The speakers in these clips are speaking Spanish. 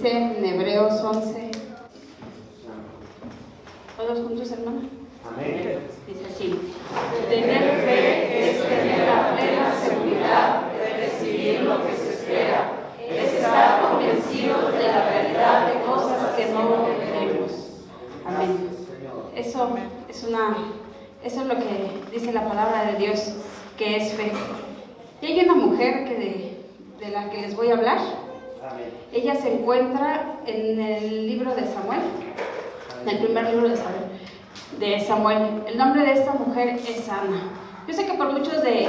Dice en Hebreos 11. ¿Todos juntos, hermano? Amén. Dice así: tener fe es tener la plena seguridad de recibir lo que se espera, es estar convencidos de la realidad de cosas que no vemos. Amén. Eso es lo que dice la palabra de Dios, que es fe. Y hay una mujer de la que les voy a hablar. Ella se encuentra en el libro de Samuel, en el primer libro de Samuel. El nombre de esta mujer es Ana. Yo sé que por muchos de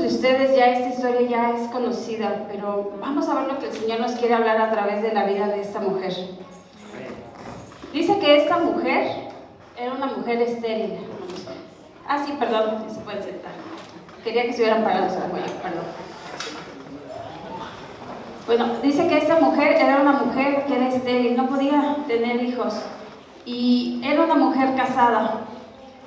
ustedes ya esta historia ya es conocida, pero vamos a ver lo que el Señor nos quiere hablar a través de la vida de esta mujer. Dice que esta mujer era una mujer estéril. Ah, sí, perdón, se pueden sentar. Quería que estuvieran parados, perdón. Bueno, dice que esta mujer era una mujer que era estéril, no podía tener hijos. Y era una mujer casada.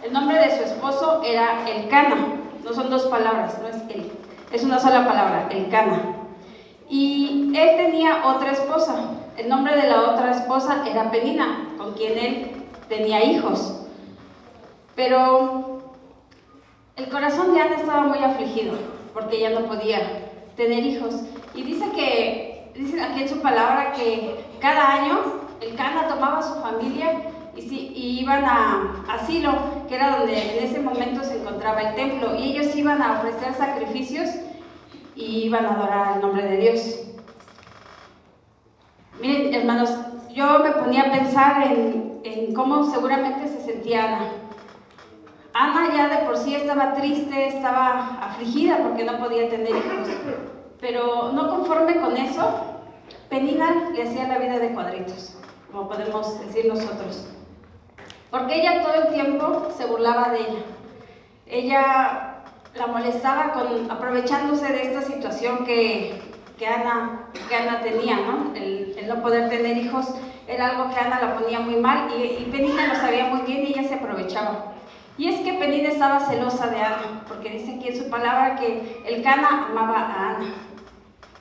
El nombre de su esposo era Elcana. No son dos palabras, no es él. Es una sola palabra, Elcana. Y él tenía otra esposa. El nombre de la otra esposa era Penina, con quien él tenía hijos. Pero el corazón de Ana estaba muy afligido, porque ella no podía tener hijos. Y dice aquí en su palabra que cada año Elcana tomaba a su familia y iban a Silo, que era donde en ese momento se encontraba el templo, y ellos iban a ofrecer sacrificios y iban a adorar el nombre de Dios. Miren, hermanos, yo me ponía a pensar en cómo seguramente se sentía Ana. Ana ya de por sí estaba triste, estaba afligida porque no podía tener hijos, pero no conforme con eso, Penina le hacía la vida de cuadritos, como podemos decir nosotros, porque ella todo el tiempo se burlaba de ella. Ella la molestaba aprovechándose de esta situación que Ana tenía, ¿no? El no poder tener hijos era algo que Ana la ponía muy mal, y Penina lo sabía muy bien y ella se aprovechaba. Y es que Penina estaba celosa de Ana, porque dice aquí en su palabra que Elcana amaba a Ana.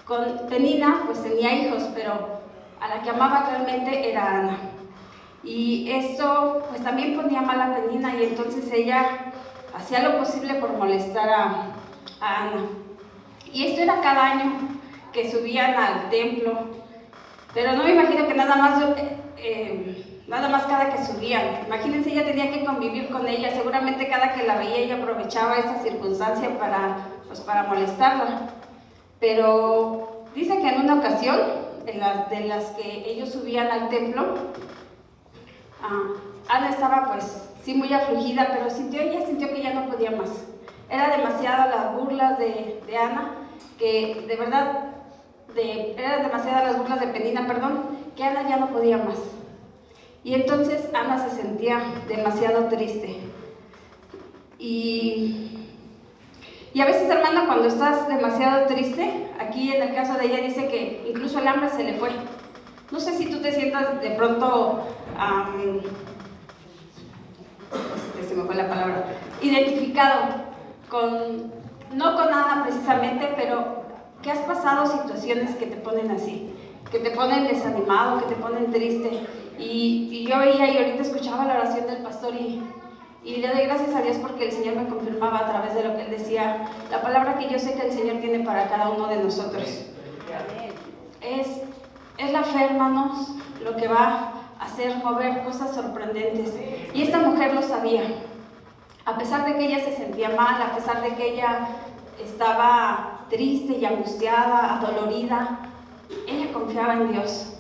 Con Penina pues tenía hijos, pero a la que amaba realmente era Ana. Y esto pues también ponía mal a Penina, y entonces ella hacía lo posible por molestar a Ana. Y esto era cada año que subían al templo, pero no me imagino que nada más cada que subían. Imagínense, ella tenía que convivir con ella, seguramente cada que la veía ella aprovechaba esa circunstancia para molestarla. Pero dice que en una ocasión, de las que ellos subían al templo, Ana estaba pues sí muy afligida, pero ella sintió que ya no podía más. Era demasiadas las burlas de Ana, que de verdad, eran demasiadas las burlas de Penina, que Ana ya no podía más. Y entonces Ana se sentía demasiado triste. Y a veces, hermana, cuando estás demasiado triste, aquí en el caso de ella dice que incluso el hambre se le fue. No sé si tú te sientas de pronto, se me fue la palabra, identificado no con Ana precisamente, pero que has pasado situaciones que te ponen así, que te ponen desanimado, que te ponen triste. Y yo veía y ahorita escuchaba la oración del pastor y le doy gracias a Dios porque el Señor me confirmaba a través de lo que él decía, la palabra que yo sé que el Señor tiene para cada uno de nosotros. Es la fe, hermanos, lo que va a hacer mover cosas sorprendentes. Y esta mujer lo sabía. A pesar de que ella se sentía mal, a pesar de que ella estaba triste y angustiada, adolorida, ella confiaba en Dios.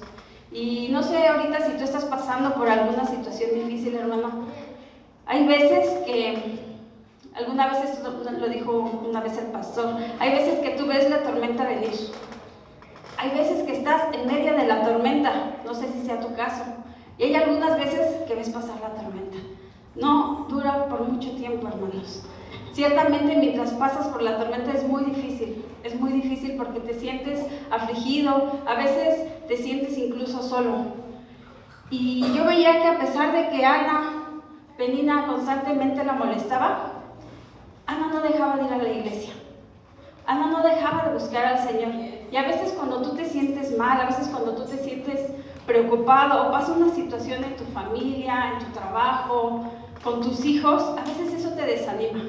Y no sé ahorita si tú estás pasando por alguna situación difícil, hermano. Hay veces que, alguna vez esto lo dijo una vez el pastor, hay veces que tú ves la tormenta venir. Hay veces que estás en medio de la tormenta, no sé si sea tu caso. Y hay algunas veces que ves pasar la tormenta. No dura por mucho tiempo, hermanos. Ciertamente mientras pasas por la tormenta es muy difícil porque te sientes afligido, a veces te sientes incluso solo. Y yo veía que a pesar de que Penina constantemente la molestaba, Ana no dejaba de ir a la iglesia. Ana no dejaba de buscar al Señor. Y a veces cuando tú te sientes mal, a veces cuando tú te sientes preocupado o pasa una situación en tu familia, en tu trabajo, con tus hijos, a veces eso te desanima.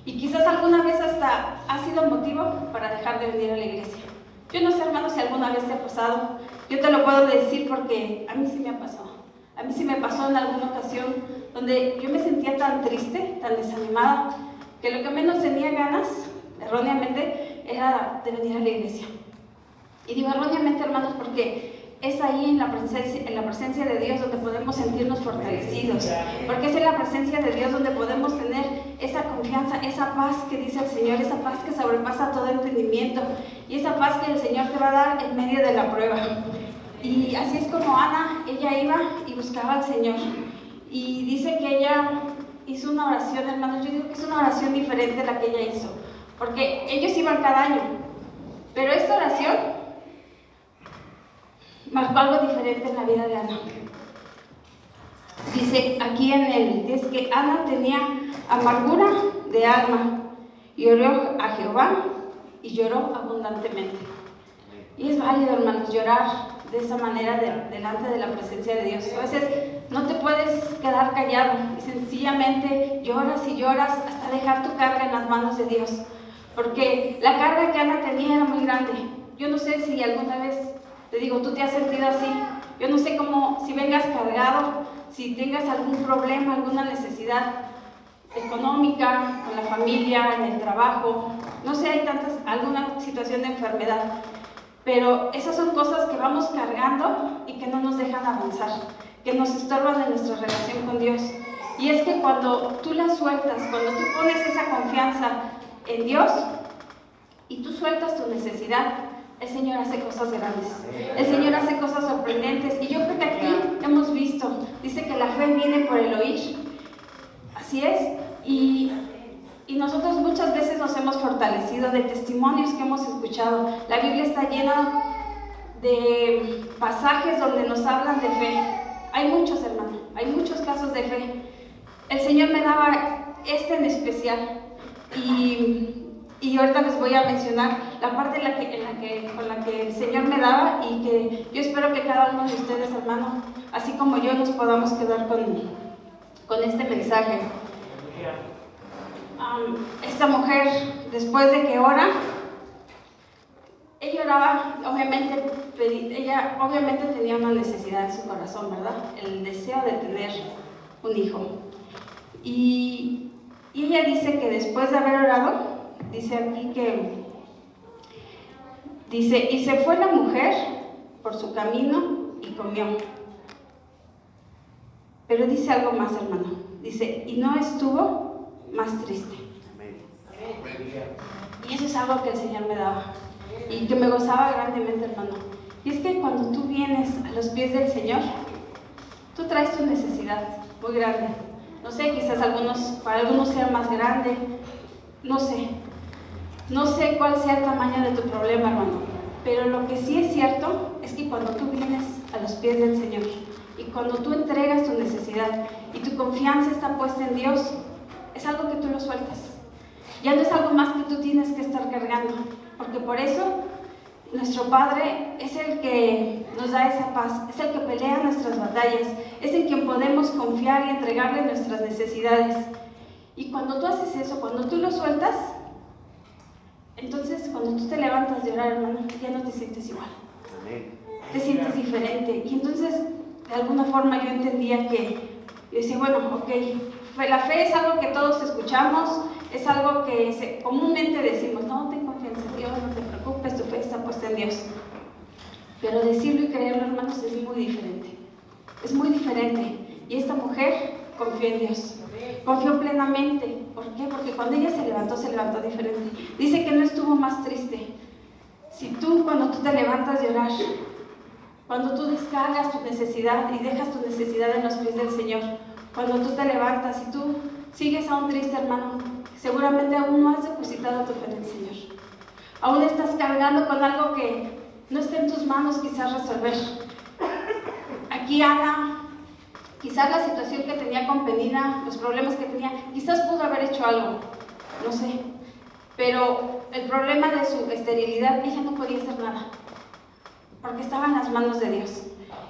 Y quizás alguna vez hasta ha sido motivo para dejar de venir a la iglesia. Yo no sé, hermano, si alguna vez te ha pasado. Yo te lo puedo decir porque a mí sí me ha pasado. A mí sí me pasó en alguna ocasión donde yo me sentía tan triste, tan desanimada, que lo que menos tenía ganas, erróneamente, era de venir a la iglesia. Y digo erróneamente, hermanos, porque es ahí en la presencia de Dios donde podemos sentirnos fortalecidos, porque es en la presencia de Dios donde podemos tener esa confianza, esa paz que dice el Señor, esa paz que sobrepasa todo entendimiento, y esa paz que el Señor te va a dar en medio de la prueba. Y así es como Ana, ella iba y buscaba al Señor, y dice que ella hizo una oración, hermanos. Yo digo que es una oración diferente a la que ella hizo, porque ellos iban cada año, pero esta oración marcó algo diferente en la vida de Ana. Dice aquí es que Ana tenía amargura de alma y oró a Jehová y lloró abundantemente. Y es válido, hermanos, llorar de esa manera delante de la presencia de Dios. A veces no te puedes quedar callado y sencillamente lloras y lloras hasta dejar tu carga en las manos de Dios, porque la carga que Ana tenía era muy grande. Yo no sé si alguna vez, te digo, tú te has sentido así. Yo no sé cómo, si vengas cargado, si tengas algún problema, alguna necesidad económica, con la familia, en el trabajo, no sé, hay alguna situación de enfermedad, pero esas son cosas que vamos cargando y que no nos dejan avanzar, que nos estorban en nuestra relación con Dios. Y es que cuando tú las sueltas, cuando tú pones esa confianza en Dios y tú sueltas tu necesidad, el Señor hace cosas grandes, el Señor hace cosas sorprendentes. Y yo creo que aquí hemos visto, dice que la fe viene por el oír, así es, y nosotros muchas veces nos hemos fortalecido de testimonios que hemos escuchado. La Biblia está llena de pasajes donde nos hablan de fe. Hay muchos, hermano, hay muchos casos de fe. El Señor me daba en especial, y ahorita les voy a mencionar la parte con la que el Señor me daba, y que yo espero que cada uno de ustedes, hermano, así como yo, nos podamos quedar con este mensaje. Esta mujer, después de que ora, ella oraba, ella obviamente tenía una necesidad en su corazón, ¿verdad? El deseo de tener un hijo. Y ella dice que después de haber orado, dice aquí que, dice, y se fue la mujer por su camino y comió. Pero dice algo más, hermano. Dice, y no estuvo más triste. Y eso es algo que el Señor me daba y que me gozaba grandemente, hermano. Y es que cuando tú vienes a los pies del Señor, tú traes tu necesidad muy grande. No sé, quizás para algunos sea más grande, no sé cuál sea el tamaño de tu problema, hermano, pero lo que sí es cierto es que cuando tú vienes a los pies del Señor y cuando tú entregas tu necesidad y tu confianza está puesta en Dios, es algo que tú lo sueltas. Ya no es algo más que tú tienes que estar cargando, porque por eso nuestro Padre es el que nos da esa paz, es el que pelea nuestras batallas, es en quien podemos confiar y entregarle nuestras necesidades. Y cuando tú haces eso, cuando tú lo sueltas, entonces cuando tú te levantas de orar, hermano, ya no te sientes igual. Te sientes diferente. Y entonces, de alguna forma yo entendía que, yo decía, bueno, ok, la fe es algo que todos escuchamos, es algo que comúnmente decimos, no, ten confianza en Dios, no te preocupes, tu fe está puesta en Dios. Pero decirlo y creerlo, hermanos, es muy diferente. Es muy diferente. Y esta mujer confió en Dios. Confió plenamente. ¿Por qué? Porque cuando ella se levantó diferente. Dice que no estuvo más triste. Cuando tú te levantas de orar, cuando tú descargas tu necesidad y dejas tu necesidad en los pies del Señor, cuando tú te levantas y tú sigues aún triste, hermano, seguramente aún no has depositado tu fe en el Señor. Aún estás cargando con algo que no está en tus manos quizás resolver. Aquí Ana, quizás la situación que tenía con Penina, los problemas que tenía, quizás pudo haber hecho algo, no sé. pero el problema de su esterilidad, ella no podía hacer nada, porque estaba en las manos de Dios.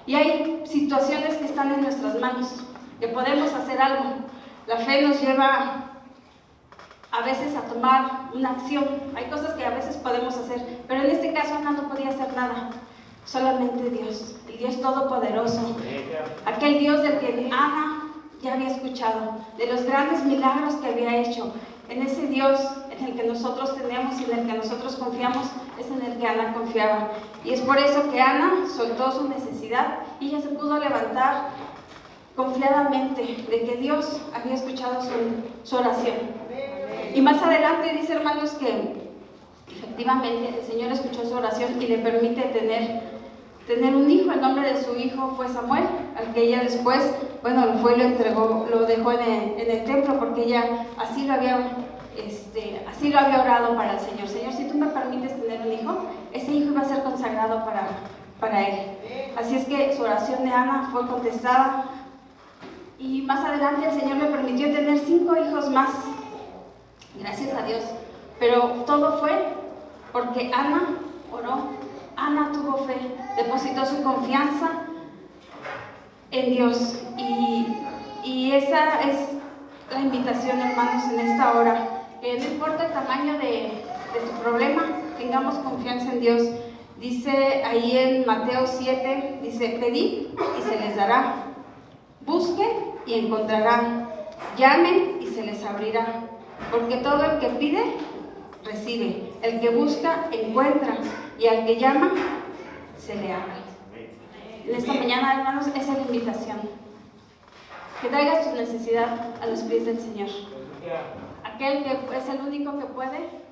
Y hay situaciones que están en nuestras manos, que podemos hacer algo. La fe nos lleva a veces a tomar una acción. Hay cosas que a veces podemos hacer, pero en este caso Ana no podía hacer nada. Solamente Dios, el Dios Todopoderoso, aquel Dios del que Ana ya había escuchado, de los grandes milagros que había hecho. En ese Dios en el que nosotros tenemos y en el que nosotros confiamos, es en el que Ana confiaba. Y es por eso que Ana soltó su necesidad y ella se pudo levantar confiadamente de que Dios había escuchado su oración. Y más adelante dice, hermanos, que efectivamente el Señor escuchó su oración y le permite tener un hijo. El nombre de su hijo fue Samuel, al que ella después, lo fue y lo entregó, lo dejó en el templo, porque ella así lo había orado para el Señor. Señor, si tú me permites tener un hijo, ese hijo iba a ser consagrado para él. Así es que su oración de Ana fue contestada. Y más adelante el Señor le permitió tener 5 hijos más. Gracias a Dios. Pero todo fue porque Ana oró, Ana tuvo fe, depositó su confianza en Dios. Y esa es la invitación, hermanos, en esta hora. Que no importa el tamaño de tu problema, tengamos confianza en Dios. Dice ahí en Mateo 7, dice, pedid y se les dará, busquen y encontrarán, llamen y se les abrirá, porque todo el que pide, recibe, el que busca, encuentra, y al que llama, se le abre. En esta mañana, hermanos, esa es la invitación, que traigas tu necesidad a los pies del Señor, aquel que es el único que puede